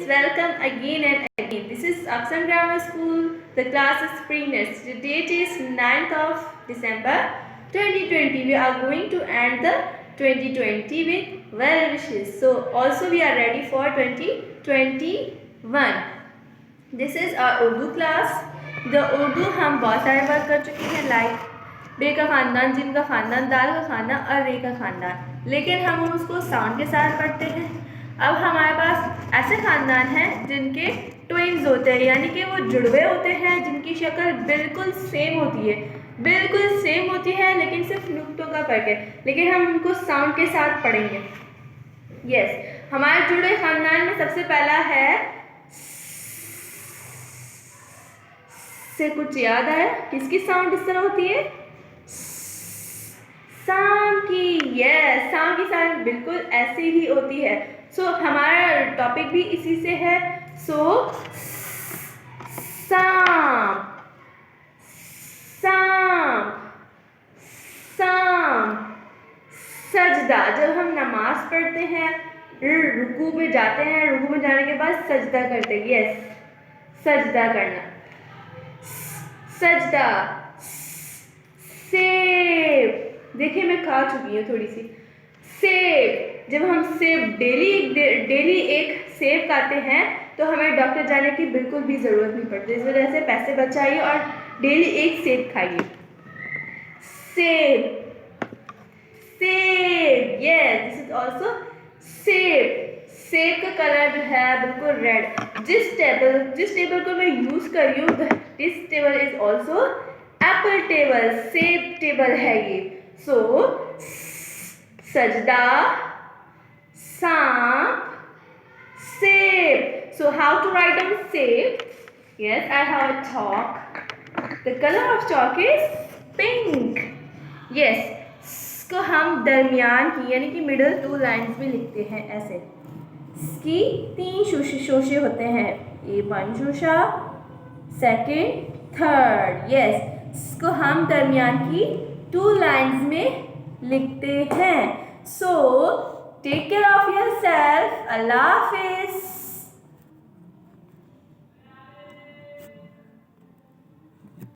students, welcome again and again. This is Aksan Grammar School. The class is pre-nurse. The date is 9th of December 2020. We are going to end the 2020 with well wishes. So also we are ready for 2021. This is our Urdu class. The Urdu हम बहुत सारे work कर चुके हैं, like बे का ख़ानदान, जिन का ख़ानदान, दाल का खाना और रे का ख़ानदान, लेकिन हम उसको साउंड के साथ पढ़ते हैं। अब हमारे पास ऐसे ख़ानदान हैं जिनके ट्विन्स होते हैं, यानी कि वो जुड़वे होते हैं, जिनकी शक्ल बिल्कुल सेम होती है, बिल्कुल सेम होती है, लेकिन सिर्फ नुक्तों का फ़र्क है, लेकिन हम उनको साउंड के साथ पढ़ेंगे। यस, हमारे जुड़वे ख़ानदान में सबसे पहला है से कुछ याद आया? किसकी साउंड इस तरह होती है? साम की। यस, साम की साउंड बिल्कुल ऐसी ही होती है। सो हमारा टॉपिक भी इसी से है। सो साम, साम, साम। सजदा, जब हम नमाज पढ़ते हैं, रुकू में जाते हैं, रुकू में जाने के बाद सजदा करते हैं। यस, सजदा करना। सजदा। सेब, देखिए मैं खा चुकी हूँ थोड़ी सी। सेब, जब हम सेब डेली एक सेब खाते हैं तो हमें डॉक्टर जाने की बिल्कुल भी ज़रूरत नहीं पड़ती। इस वजह से पैसे बचाइए और डेली एक सेब खाइए। सेब, सेब। यस, दिस इज ऑल्सो सेब। सेब का कलर जो है बिल्कुल रेड। जिस टेबल को मैं यूज़ कर रही हूँ, this table is also Apple table, सेब टेबल है ये। सो सजदा, सांप, सेब। So how to write down सेब? Yes, I have a chalk. The color of chalk is pink. Yes, इसको हम दरमियान की यानी कि मिडल 2 लाइन्स में लिखते हैं ऐसे। इसकी 3 शोशे होते हैं, ए 1 शोशा, सेकेंड, थर्ड। यस, इसको हम दरमियान की 2 लाइन्स में लिखते हैं। So take care of yourself. अल्लाह हाफिज़।